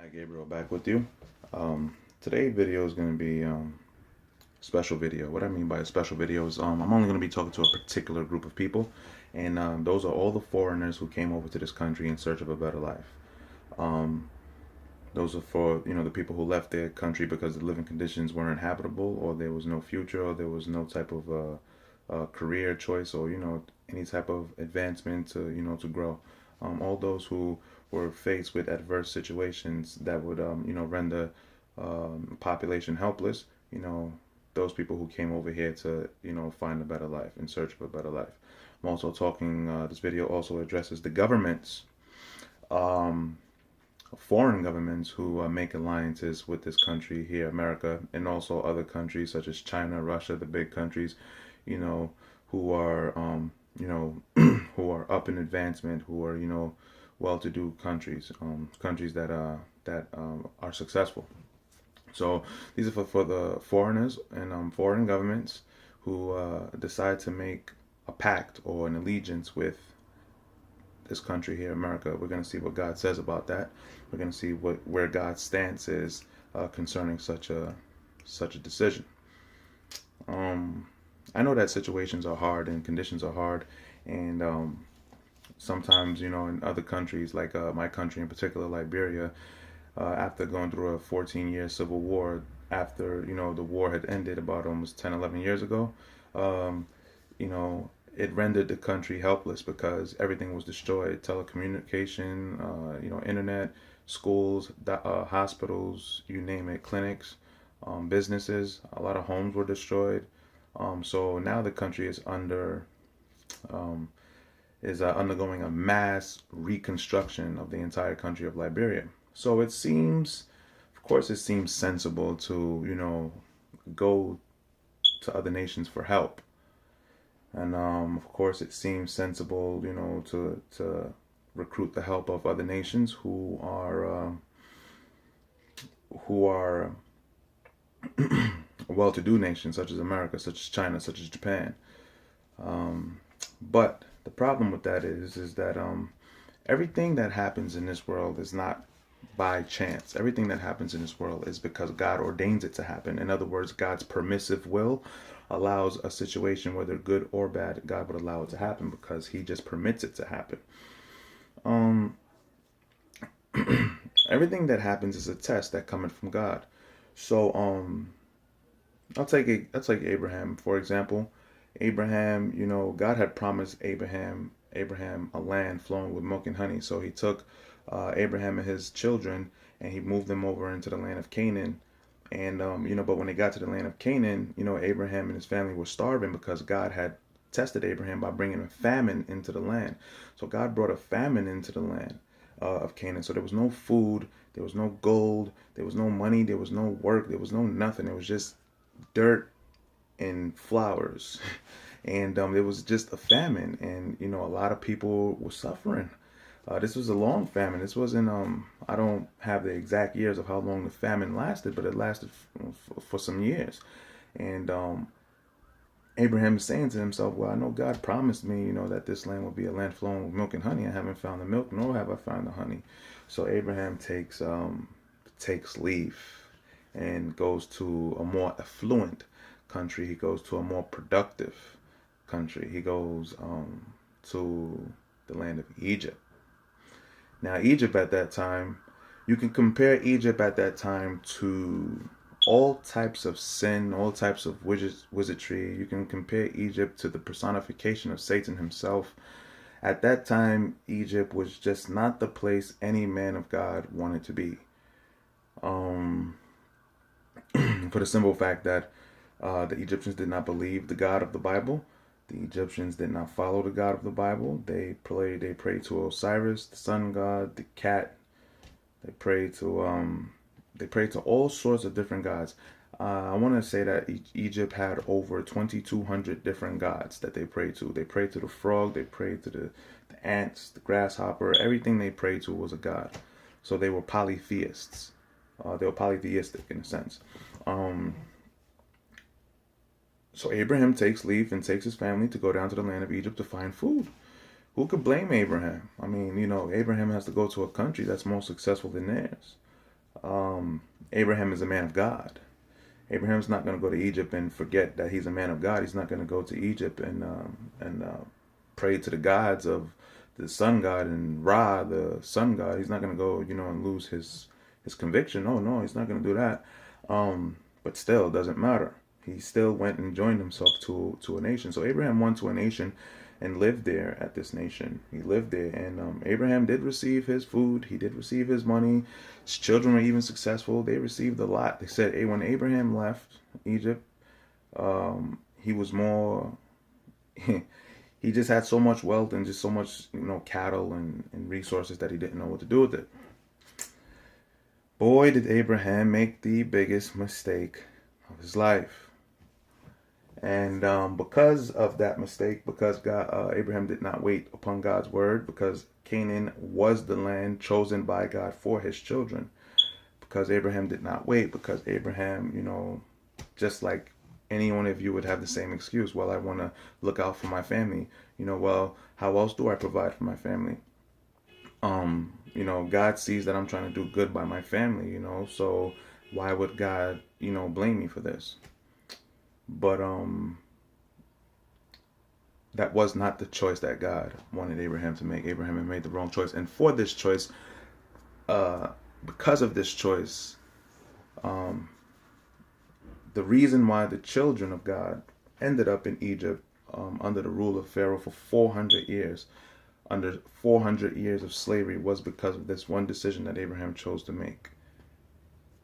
Hi, Gabriel, back with you. Today's video is going to be special video. What I mean by a special video is I'm only going to be talking to a particular group of people, and those are all the foreigners who came over to this country in search of a better life. Um, those are for the people who left their country because the living conditions weren't habitable, or there was no future, or there was no type of career choice, or any type of advancement to to grow. All those who were faced with adverse situations that would render population helpless. Those people who came over here to find a better life, in search of a better life. I'm also talking. This video also addresses the governments. Um, Foreign governments who make alliances with this country here, America, and also other countries such as China, Russia, the big countries, you know, who are, who are up in advancement, who are, well-to-do countries, countries that are successful. So these are for the foreigners and foreign governments who decide to make a pact or an allegiance with this country here, America. We're going to see what God says about that. We're going to see where God's stance is concerning such a decision. I know that situations are hard and conditions are hard, and sometimes in other countries like my country in particular, Liberia, after going through a 14-year civil war, after the war had ended about almost 10, 11 years ago, um, you know, it rendered the country helpless because everything was destroyed. Telecommunication, internet, schools, hospitals, you name it, clinics, businesses. A lot of homes were destroyed. So now the country um, is undergoing a mass reconstruction of the entire country of Liberia. So it seems, of course, it seems sensible to go to other nations for help. And of course, it seems sensible, to recruit the help of other nations who are well-to-do nations, such as America, such as China, such as Japan. But the problem with that is that everything that happens in this world is not by chance. Everything that happens in this world is because God ordains it to happen. In other words, God's permissive will allows a situation, whether good or bad, God would allow it to happen because He just permits it to happen. Um, Everything that happens is a test that coming from God. So I'll take Abraham for example. Abraham, God had promised Abraham a land flowing with milk and honey. So He took Abraham and his children and He moved them over into the land of Canaan. And but when they got to the land of Canaan, Abraham and his family were starving because God had tested Abraham by bringing a famine into the land. So God brought a famine into the land of Canaan. So there was no food, there was no gold, there was no money, there was no work, there was no nothing. It was just dirt and flowers. And it was just a famine, and a lot of people were suffering. This was a long famine. This wasn't. I don't have the exact years of how long the famine lasted, but it lasted for some years. And Abraham is saying to himself, "Well, I know God promised me, that this land will be a land flowing with milk and honey. I haven't found the milk, nor have I found the honey." So Abraham takes leave and goes to a more affluent country. He goes to a more productive country. He goes to the land of Egypt. Now, Egypt at that time, you can compare Egypt at that time to all types of sin, all types of wizardry. You can compare Egypt to the personification of Satan himself. At that time, Egypt was just not the place any man of God wanted to be. Um, for the simple fact that the Egyptians did not believe the God of the Bible. The Egyptians did not follow the God of the Bible. They prayed to Osiris, the sun god, the cat. They prayed to all sorts of different gods. I want to say that Egypt had over 2,200 different gods that they prayed to. They prayed to the frog. They prayed to the ants, the grasshopper. Everything they prayed to was a god. So they were polytheists. They were polytheistic in a sense. Um, so Abraham takes leave and takes his family to go down to the land of Egypt to find food. Who could blame Abraham? I mean, Abraham has to go to a country that's more successful than theirs. Abraham is a man of God. Abraham's not going to go to Egypt and forget that he's a man of God. He's not going to go to Egypt and pray to the gods of the sun god and Ra, the sun god. He's not going to go, and lose his conviction. Oh no, he's not going to do that. But still, it doesn't matter. He still went and joined himself to a nation. So Abraham went to a nation and lived there at this nation. He lived there, and Abraham did receive his food. He did receive his money. His children were even successful. They received a lot. They said, hey, when Abraham left Egypt, he was more. He just had so much wealth and just so much, cattle and resources that he didn't know what to do with it. Boy, did Abraham make the biggest mistake of his life. And because of that mistake, because Abraham did not wait upon God's word, because Canaan was the land chosen by God for his children, because Abraham did not wait, because Abraham, just like any one of you would have the same excuse. Well, I want to look out for my family. Well, how else do I provide for my family? God sees that I'm trying to do good by my family, so why would God, blame me for this? But that was not the choice that God wanted Abraham to make. Abraham had made the wrong choice. And for this choice, because of this choice, the reason why the children of God ended up in Egypt under the rule of Pharaoh for 400 years, under 400 years of slavery, was because of this one decision that Abraham chose to make.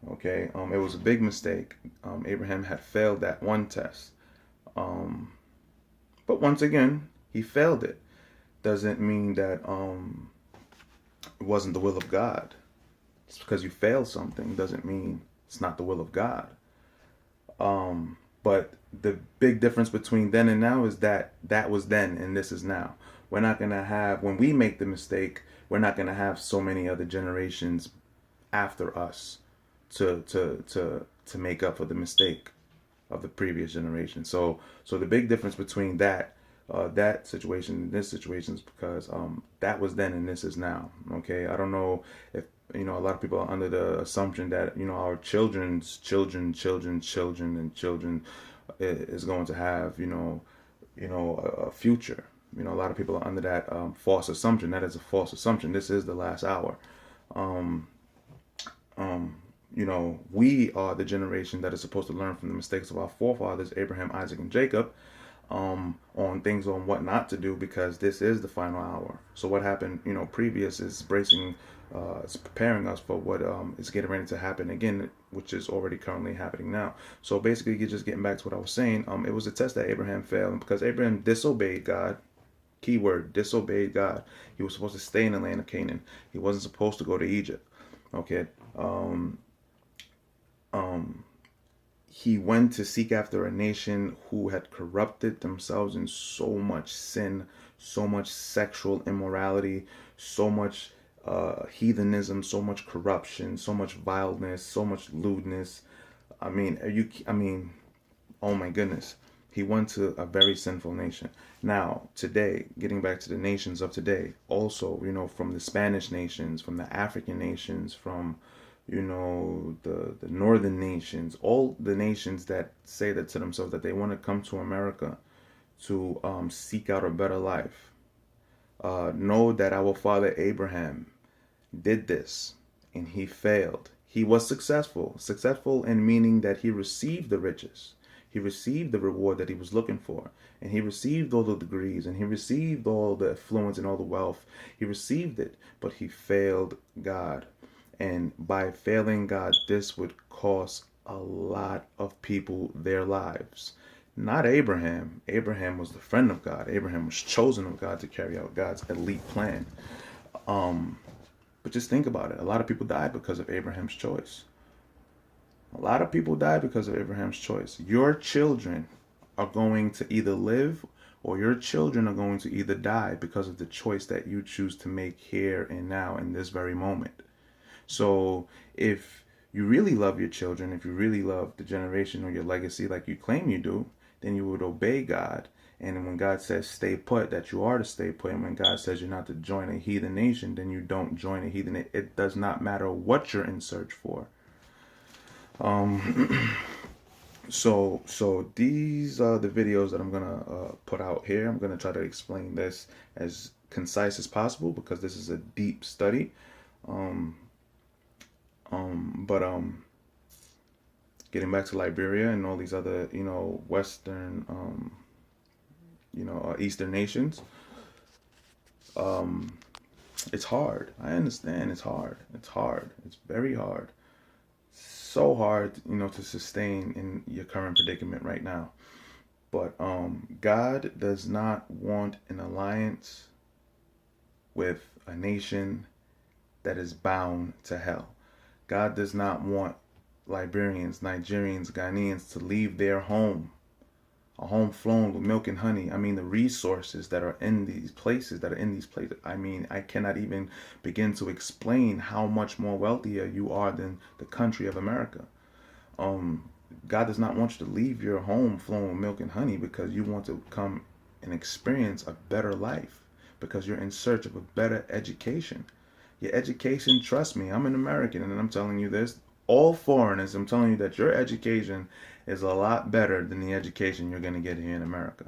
Okay, it was a big mistake. Abraham had failed that one test. But once again, he failed it. Doesn't mean that it wasn't the will of God. Just because you fail something doesn't mean it's not the will of God. But the big difference between then and now is that was then and this is now. We're not going to have, when we make the mistake, we're not going to have so many other generations after us to make up for the mistake of the previous generation. So the big difference between that situation and this situation is because that was then and this is now. Okay, I don't know if a lot of people are under the assumption that our children's children and children is going to have a future. A lot of people are under that false assumption. That is a false assumption. This is the last hour. We are the generation that is supposed to learn from the mistakes of our forefathers, Abraham, Isaac, and Jacob, on things on what not to do, because this is the final hour. So what happened, previous is it's preparing us for what is getting ready to happen again, which is already currently happening now. So basically, just getting back to what I was saying, it was a test that Abraham failed, and because Abraham disobeyed God, keyword, disobeyed God, he was supposed to stay in the land of Canaan. He wasn't supposed to go to Egypt. Okay. He went to seek after a nation who had corrupted themselves in so much sin, so much sexual immorality, so much heathenism, so much corruption, so much vileness, so much lewdness. I mean, oh my goodness. He went to a very sinful nation. Now, today, getting back to the nations of today, also, from the Spanish nations, from the African nations, from the northern nations, all the nations that say that to themselves that they want to come to America to seek out a better life. Know that our father Abraham did this and he failed. He was successful in meaning that he received the riches. He received the reward that he was looking for, and he received all the degrees, and he received all the affluence and all the wealth. He received it, but he failed God. And by failing God, this would cost a lot of people their lives. Not Abraham. Abraham was the friend of God. Abraham was chosen of God to carry out God's elite plan. But just think about it. A lot of people died because of Abraham's choice. A lot of people died because of Abraham's choice. Your children are going to either live or your children are going to either die because of the choice that you choose to make here and now in this very moment. So if you really love your children, if you really love the generation or your legacy like you claim you do, then you would obey God And when God says stay put, that you are to stay put. And when God says you're not to join a heathen nation, then you don't join a heathen. It does not matter what you're in search for. So these are the videos that I'm gonna put out here. I'm gonna try to explain this as concise as possible because this is a deep study. But getting back to Liberia and all these other, Western, Eastern nations, it's hard. I understand it's hard. It's hard. It's very hard. So hard, to sustain in your current predicament right now. But God does not want an alliance with a nation that is bound to hell. God does not want Liberians, Nigerians, Ghanaians to leave their home, a home flowing with milk and honey. I mean, the resources that are in these places, I mean, I cannot even begin to explain how much more wealthier you are than the country of America. God does not want you to leave your home flowing with milk and honey because you want to come and experience a better life, because you're in search of a better education. Your education, trust me, I'm an American and I'm telling you this, all foreigners, I'm telling you that your education is a lot better than the education you're going to get here in America.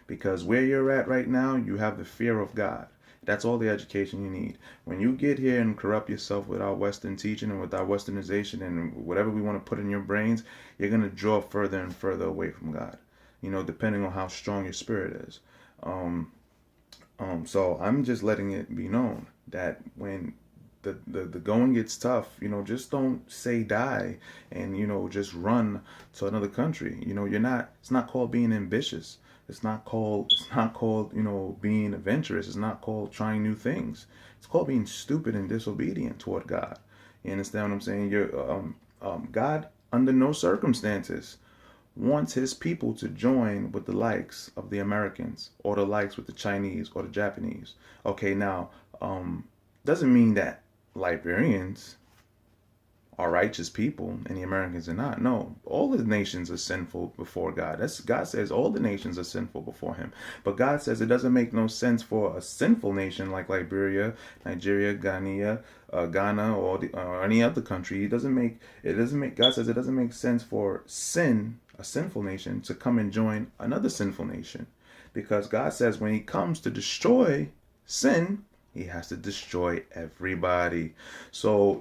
Because where you're at right now, you have the fear of God. That's all the education you need. When you get here and corrupt yourself with our Western teaching and with our Westernization and whatever we want to put in your brains, you're going to draw further and further away from God, depending on how strong your spirit is. So I'm just letting it be known that when the going gets tough, just don't say die and, just run to another country. It's not called being ambitious. It's not called, being adventurous. It's not called trying new things. It's called being stupid and disobedient toward God. You understand what I'm saying? God, under no circumstances, wants his people to join with the likes of the Americans or the likes with the Chinese or the Japanese. Okay, now, doesn't mean that Liberians are righteous people and the Americans are not. No, all the nations are sinful before God. God says all the nations are sinful before him. But God says it doesn't make no sense for a sinful nation like Liberia, Nigeria, Ghana, or any other country. God says it doesn't make sense for a sinful nation, to come and join another sinful nation. Because God says when he comes to destroy sin, he has to destroy everybody. So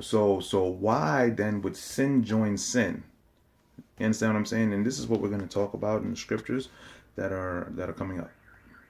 why then would sin join sin? You understand what I'm saying? And this is what we're going to talk about in the scriptures that are coming up.